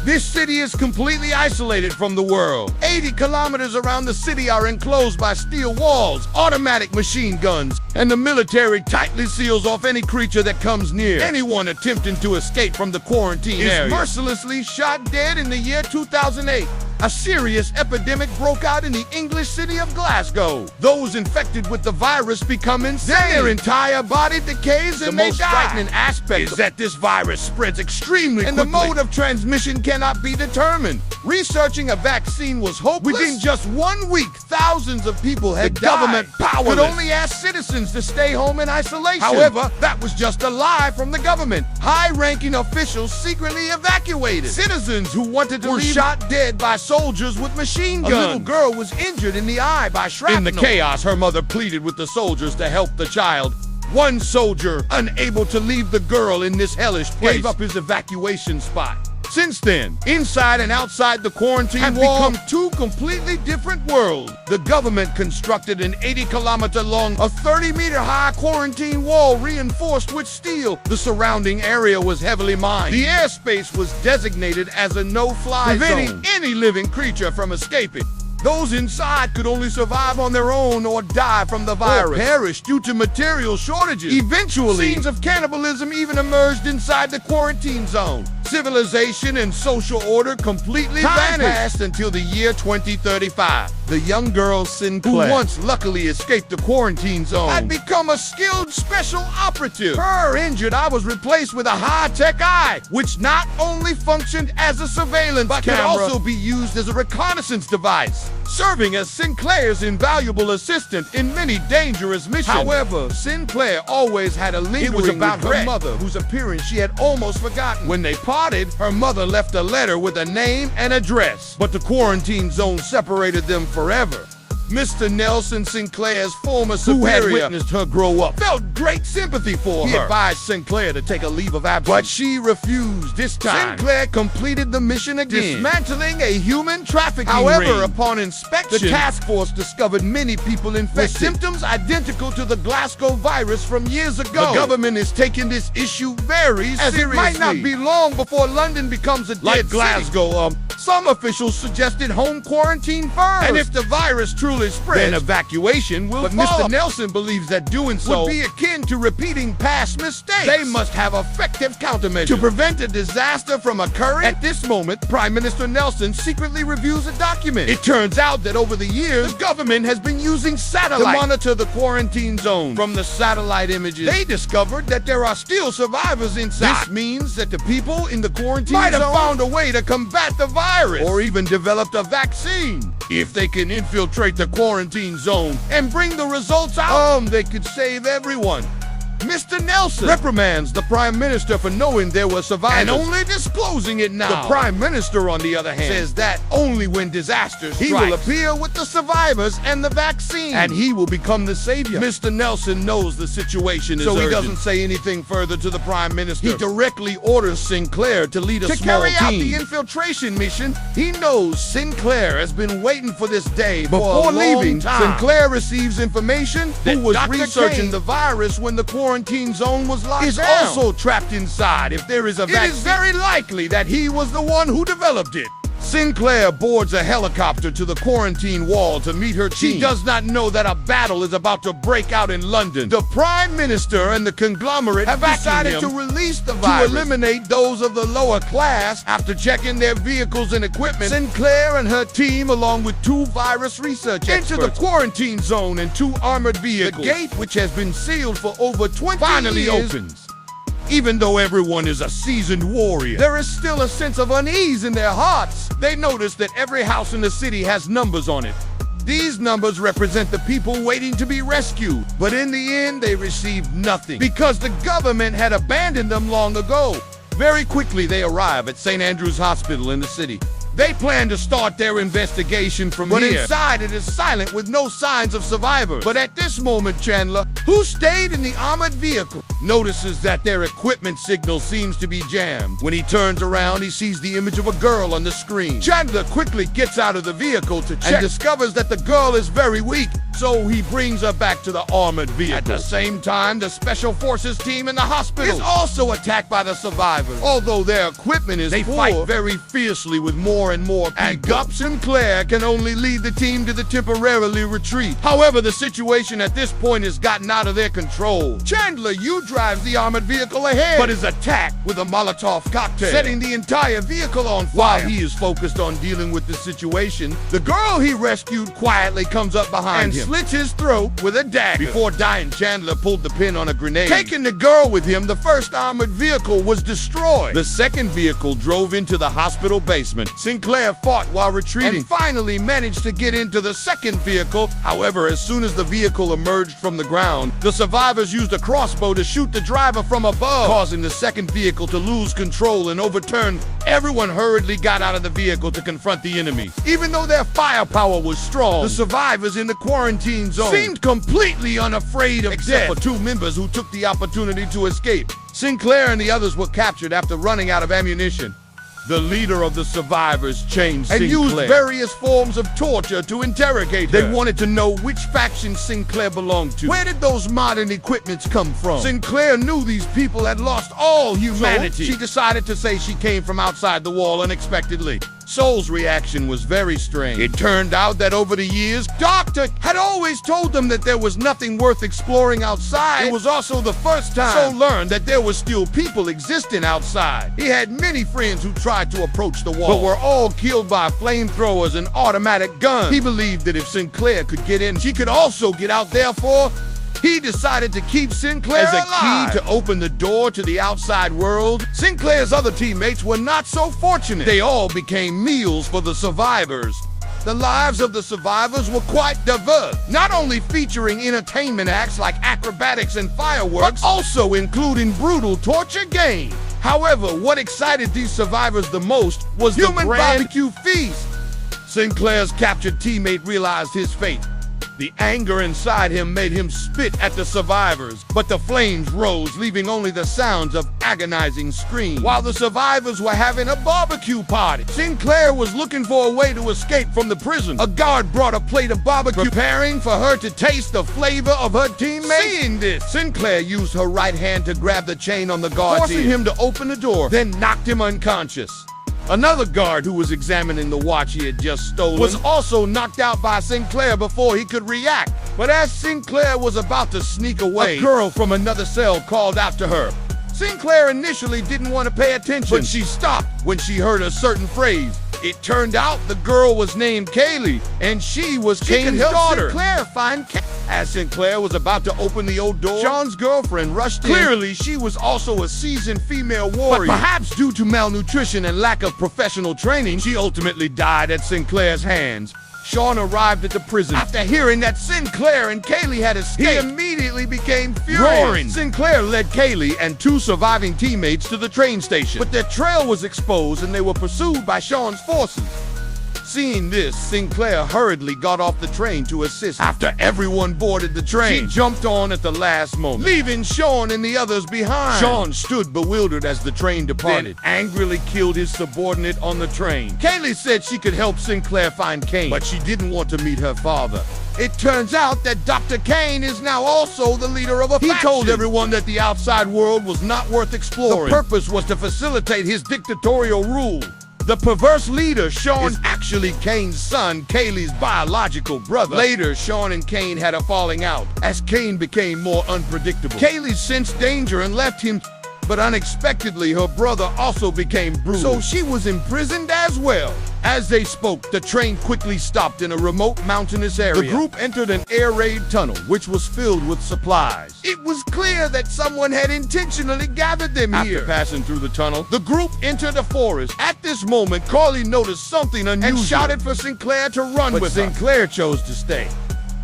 This city is completely isolated from the world. 80 kilometers around the city are enclosed by steel walls, automatic machine guns, and the military tightly seals off any creature that comes near. Anyone attempting to escape from the quarantine area is mercilessly shot dead. In the year 2008, a serious epidemic broke out in the English city of Glasgow. Those infected with the virus become insane. Their entire body decays and they die. The most frightening aspect is that this virus spreads extremely quickly, and the mode of transmission cannot be determined. Researching a vaccine was hopeless. Within just 1 week, thousands of people had died. The government powerless could only ask citizens to stay home in isolation. However, that was just a lie from the government. High-ranking officials secretly evacuated. Citizens who wanted to leave were shot dead by soldiers with machine guns. A little girl was injured in the eye by shrapnel. In the chaos, her mother pleaded with the soldiers to help the child. One soldier, unable to leave the girl in this hellish place, gave up his evacuation spot. Since then, inside and outside the quarantine wall have become two completely different worlds. The government constructed an 80-kilometer-long, a 30-meter-high quarantine wall reinforced with steel. The surrounding area was heavily mined. The airspace was designated as a no-fly zone, preventing any living creature from escaping. Those inside could only survive on their own or die from the virus, or perish due to material shortages. Eventually, scenes of cannibalism even emerged inside the quarantine zone. Civilization and social order completely vanished until the year 2035. The young girl Sinclair, who once luckily escaped the quarantine zone, had become a skilled special operative. Her injured eye was replaced with a high-tech eye, which not only functioned as a surveillance camera, could also be used as a reconnaissance device, serving as Sinclair's invaluable assistant in many dangerous missions. However, Sinclair always had a lingering regret. Her mother, whose appearance she had almost forgotten. When they parted, her mother left a letter with a name and address, but the quarantine zone separated them forever. Mr. Nelson Sinclair's former superior, who had witnessed her grow up, felt great sympathy for her. He advised Sinclair to take a leave of absence, but she refused. This time, Sinclair completed the mission again, dismantling a human trafficking ring. However, upon inspection, the task force discovered many people infected with symptoms identical to the Glasgow virus from years ago. The government is taking this issue very seriously, as it might not be long before London becomes a dead city. Glasgow, some officials suggested home quarantine first, and if the virus truly spreads, then evacuation will follow. Mr. Nelson believes that doing so would be akin to repeating past mistakes. They must have effective countermeasures to prevent a disaster from occurring. At this moment, Prime Minister Nelson secretly reviews a document. It turns out that over the years, the government has been using satellites to monitor the quarantine zone. From the satellite images, they discovered that there are still survivors inside. This means that the people in the quarantine might have found a way to combat the virus, or even developed a vaccine. If they can infiltrate the quarantine zone and bring the results out, they could save everyone. Mr. Nelson reprimands the Prime Minister for knowing there were survivors and only disclosing it now. The Prime Minister, on the other hand, says that only when disaster strikes, he will appear with the survivors and the vaccine, and he will become the savior. Mr. Nelson knows the situation is urgent, so he doesn't say anything further to the Prime Minister. He directly orders Sinclair to lead a small team to carry out the infiltration mission. He knows Sinclair has been waiting for this day for a long time. Before leaving, Sinclair receives information that who was researching the virus when the quarantine zone was locked down is also trapped inside. If there is a vaccine, it is very likely that he was the one who developed it. Sinclair boards a helicopter to the quarantine wall to meet her team. She does not know that a battle is about to break out in London. The Prime Minister and the conglomerate have decided to release the virus to eliminate those of the lower class. After checking their vehicles and equipment, Sinclair and her team, along with 2 virus research experts, enter the quarantine zone in 2 armored vehicles. The gate, which has been sealed for over 20 years, finally opens. Even though everyone is a seasoned warrior, there is still a sense of unease in their hearts. They notice that every house in the city has numbers on it. These numbers represent the people waiting to be rescued, but in the end, they received nothing because the government had abandoned them long ago. Very quickly, they arrive at St. Andrew's Hospital in the city. They plan to start their investigation from here. But inside it is silent with no signs of survivors. But at this moment, Chandler, who stayed in the armored vehicle, notices that their equipment signal seems to be jammed. When he turns around, he sees the image of a girl on the screen. Chandler quickly gets out of the vehicle to check and discovers that the girl is very weak, so he brings her back to the armored vehicle. At the same time, the Special Forces team in the hospital is also attacked by the survivors. Although their equipment is poor, fight very fiercely with more and more people. And Gup Sinclair can only lead the team to the temporarily retreat. However, the situation at this point has gotten out of their control. Chandler drives the armored vehicle ahead, but is attacked with a Molotov cocktail, setting the entire vehicle on fire. While he is focused on dealing with the situation, the girl he rescued quietly comes up behind him and slits his throat with a dagger. Before dying, Chandler pulled the pin on a grenade. Taking the girl with him, the first armored vehicle was destroyed. The second vehicle drove into the hospital basement. Sinclair fought while retreating and finally managed to get into the second vehicle. However, as soon as the vehicle emerged from the ground, the survivors used a crossbow to shoot the driver from above, causing the second vehicle to lose control and overturn. Everyone hurriedly got out of the vehicle to confront the enemy. Even though their firepower was strong, the survivors in the quarantine zone seemed completely unafraid of death, except for two members who took the opportunity to escape. Sinclair and the others were captured after running out of ammunition. The leader of the survivors changed and used various forms of torture to interrogate her. They wanted to know which faction Sinclair belonged to. Where did those modern equipments come from? Sinclair knew these people had lost all humanity. So she decided to say she came from outside the wall unexpectedly. Soul's reaction was very strange. It turned out that over the years, Doctor had always told them that there was nothing worth exploring outside. It was also the first time Soul learned that there were still people existing outside. He had many friends who tried to approach the wall, but were all killed by flamethrowers and automatic guns. He believed that if Sinclair could get in, she could also get out. Therefore, he decided to keep Sinclair as a key to open the door to the outside world. Sinclair's other teammates were not so fortunate. They all became meals for the survivors. The lives of the survivors were quite diverse, not only featuring entertainment acts like acrobatics and fireworks, but also including brutal torture games. However, what excited these survivors the most was the human barbecue feast. Sinclair's captured teammate realized his fate. The anger inside him made him spit at the survivors, but the flames rose, leaving only the sounds of agonizing screams. While the survivors were having a barbecue party, Sinclair was looking for a way to escape from the prison. A guard brought a plate of barbecue, preparing for her to taste the flavor of her teammates. Seeing this, Sinclair used her right hand to grab the chain on the guard's ear, forcing him to open the door, then knocked him unconscious. Another guard who was examining the watch he had just stolen was also knocked out by Sinclair before he could react. But as Sinclair was about to sneak away, a girl from another cell called out to her. Sinclair initially didn't want to pay attention, but she stopped when she heard a certain phrase. It turned out the girl was named Kaylee, and she was Kane's daughter. Sinclair find As Sinclair was about to open the old door, Sean's girlfriend rushed in. Clearly, she was also a seasoned female warrior. But perhaps due to malnutrition and lack of professional training, she ultimately died at Sinclair's hands. Sean arrived at the prison. After hearing that Sinclair and Kaylee had escaped, he immediately became furious. Roaring. Sinclair led Kaylee and two surviving teammates to the train station, but their trail was exposed and they were pursued by Sean's forces. Seeing this, Sinclair hurriedly got off the train to assist. After everyone boarded the train, she jumped on at the last moment, leaving Sean and the others behind. Sean stood bewildered as the train departed, then angrily killed his subordinate on the train. Kaylee said she could help Sinclair find Kane, but she didn't want to meet her father. It turns out that Dr. Kane is now also the leader of a faction. He told everyone that the outside world was not worth exploring. The purpose was to facilitate his dictatorial rule. The perverse leader, Sean, is actually Kane's son, Kaylee's biological brother. Later, Sean and Kane had a falling out as Kane became more unpredictable. Kaylee sensed danger and left him, but unexpectedly, her brother also became brutal, so she was imprisoned as well. As they spoke, the train quickly stopped in a remote mountainous area. The group entered an air raid tunnel, which was filled with supplies. It was clear that someone had intentionally gathered them here. After passing through the tunnel, the group entered a forest. At this moment, Carly noticed something unusual and shouted for Sinclair to run with her. But Sinclair chose to stay.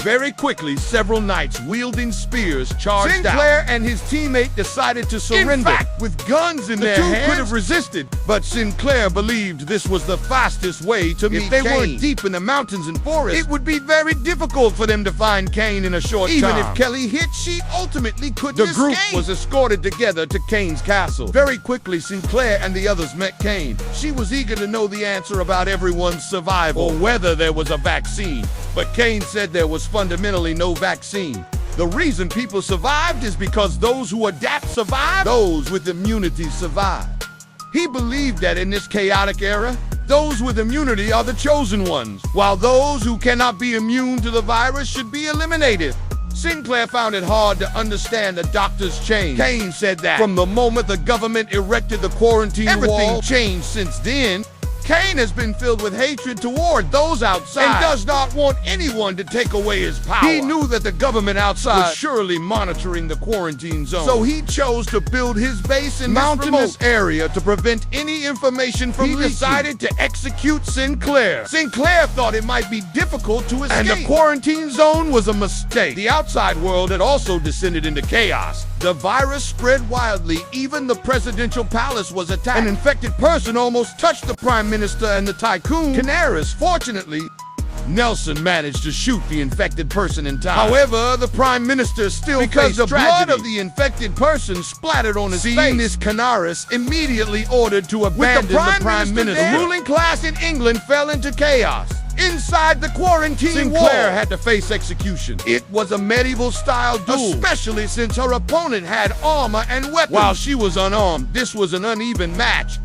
Very quickly, several knights wielding spears charged Sinclair out. and his teammate decided to surrender. In fact, with guns in their hands, two could have resisted, but Sinclair believed this was the fastest way to meet Cain. If they were deep in the mountains and forests, it would be very difficult for them to find Cain in a short time. Even if Kelly hit, she ultimately couldn't escape. The group was escorted together to Cain's castle. Very quickly, Sinclair and the others met Cain. She was eager to know the answer about everyone's survival, or whether there was a vaccine. But Cain said there was fundamentally no vaccine. The reason people survived is because those who adapt survive, those with immunity survive. He believed that in this chaotic era, those with immunity are the chosen ones, while those who cannot be immune to the virus should be eliminated. Sinclair found it hard to understand the doctor's change. Cain said that from the moment the government erected the quarantine wall, everything changed since then. Cain has been filled with hatred toward those outside and does not want anyone to take away his power. He knew that the government outside was surely monitoring the quarantine zone, so he chose to build his base in mountainous area to prevent any information from leaking. He decided to execute Sinclair. Sinclair thought it might be difficult to escape, and the quarantine zone was a mistake. The outside world had also descended into chaos. The virus spread wildly. Even the presidential palace was attacked. An infected person almost touched the prime minister and the tycoon, Canaris. Fortunately, Nelson managed to shoot the infected person in time. However, the prime minister still faced the blood of the infected person splattered on his face. Seeing this, Canaris immediately ordered to abandon the prime minister. The ruling class in England fell into chaos. Inside the quarantine Sinclair had to face execution. It was a medieval-style duel, especially since her opponent had armor and weapons. While she was unarmed, this was an uneven match.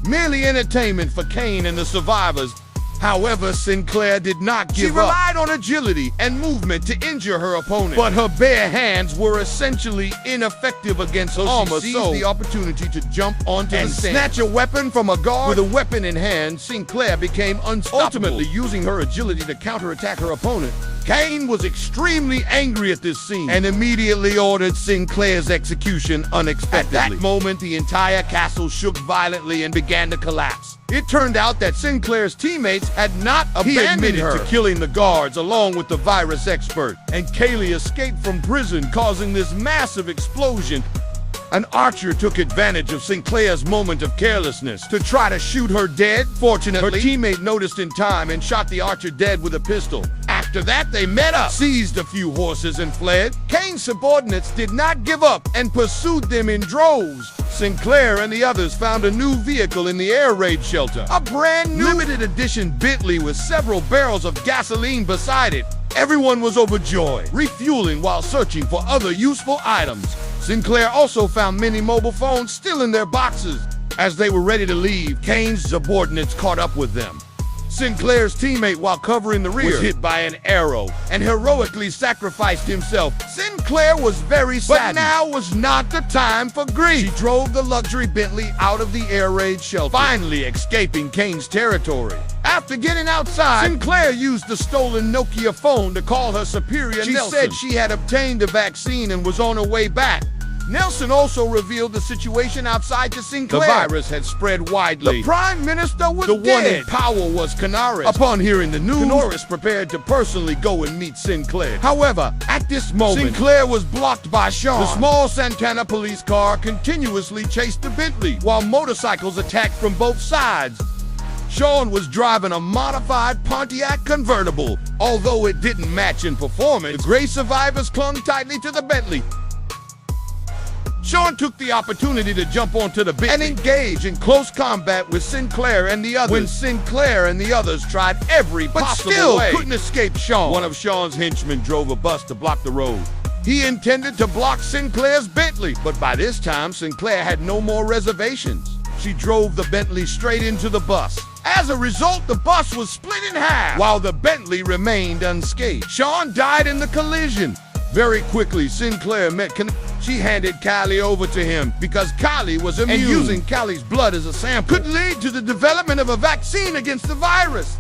Merely entertainment for Cain and the survivors. However, Sinclair did not give up. She relied on agility and movement to injure her opponent, but her bare hands were essentially ineffective against her armor, so she seized the opportunity to jump onto the stand, snatch a weapon from a guard. With a weapon in hand, Sinclair became unstoppable, ultimately using her agility to counterattack her opponent. Cain was extremely angry at this scene and immediately ordered Sinclair's execution unexpectedly. At that moment, the entire castle shook violently and began to collapse. It turned out that Sinclair's teammates had not abandoned her, to killing the guards along with the virus expert, and Kaylee escaped from prison, causing this massive explosion. An archer took advantage of Sinclair's moment of carelessness to try to shoot her dead. Fortunately, her teammate noticed in time and shot the archer dead with a pistol. After that, they met up, seized a few horses, and fled. Cain's subordinates did not give up and pursued them in droves. Sinclair and the others found a new vehicle in the air raid shelter, a brand new limited edition Bentley with several barrels of gasoline beside it. Everyone was overjoyed, refueling while searching for other useful items. Sinclair also found many mobile phones still in their boxes. As they were ready to leave, Cain's subordinates caught up with them. Sinclair's teammate, while covering the rear, was hit by an arrow and heroically sacrificed himself. Sinclair was very sad, but now was not the time for grief. She drove the luxury Bentley out of the air raid shelter, finally escaping Cain's territory. After getting outside, Sinclair used the stolen Nokia phone to call her superior, Nelson. She said she had obtained the vaccine and was on her way back. Nelson also revealed the situation outside to Sinclair. The virus had spread widely. The prime minister was dead. The one in power was Canaris. Upon hearing the news, Canaris prepared to personally go and meet Sinclair. However, at this moment, Sinclair was blocked by Sean. The small Santana police car continuously chased the Bentley, while motorcycles attacked from both sides. Sean was driving a modified Pontiac convertible. Although it didn't match in performance, the gray survivors clung tightly to the Bentley. Sean took the opportunity to jump onto the Bentley and engage in close combat with Sinclair and the others. When Sinclair and the others tried every possible way, couldn't escape Sean. One of Sean's henchmen drove a bus to block the road. He intended to block Sinclair's Bentley, but by this time, Sinclair had no more reservations. She drove the Bentley straight into the bus. As a result, the bus was split in half, while the Bentley remained unscathed. Sean died in the collision. Very quickly, Sinclair met She handed Kylie over to him because Kylie was immune, and using Kylie's blood as a sample could lead to the development of a vaccine against the virus.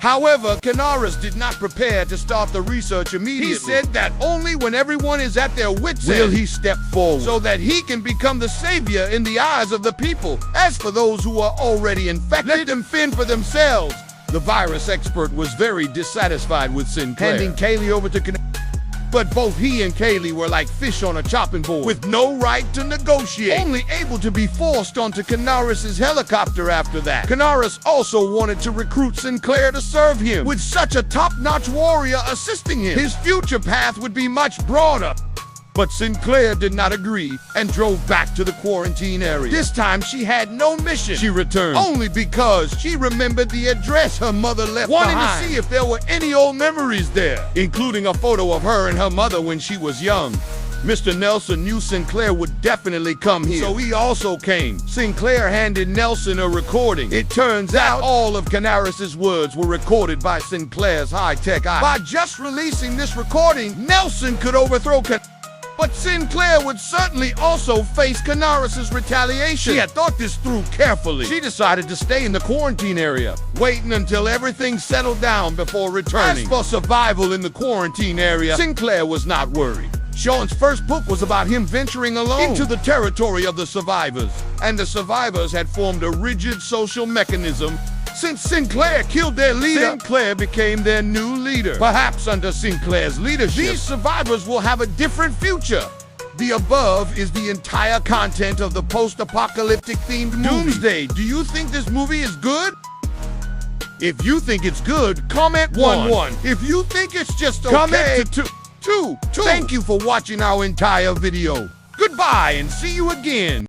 However, Canaris did not prepare to start the research immediately. He said that only when everyone is at their wits' end will he step forward, so that he can become the savior in the eyes of the people. As for those who are already infected, let them fend for themselves. The virus expert was very dissatisfied with Sinclair, handing Kaylee over to but both he and Kaylee were like fish on a chopping board, with no right to negotiate, only able to be forced onto Canaris's helicopter after that. Canaris also wanted to recruit Sinclair to serve him. With such a top-notch warrior assisting him, his future path would be much broader. But Sinclair did not agree and drove back to the quarantine area. This time she had no mission. She returned only because she remembered the address her mother left behind, wanting to see if there were any old memories there, including a photo of her and her mother when she was young. Mr. Nelson knew Sinclair would definitely come here, so he also came. Sinclair handed Nelson a recording. It turns out all of Canaris's words were recorded by Sinclair's high-tech eye. By just releasing this recording, Nelson could overthrow but Sinclair would certainly also face Canaris's retaliation. She had thought this through carefully. She decided to stay in the quarantine area, waiting until everything settled down before returning. As for survival in the quarantine area, Sinclair was not worried. Sean's first book was about him venturing alone into the territory of the survivors, and the survivors had formed a rigid social mechanism. Since Sinclair killed their leader, Sinclair became their new leader. Perhaps under Sinclair's leadership, these survivors will have a different future. The above is the entire content of the post-apocalyptic themed movie, Doomsday. Do you think this movie is good? If you think it's good, comment 1. If you think it's just okay, comment 2. Thank you for watching our entire video. Goodbye and see you again.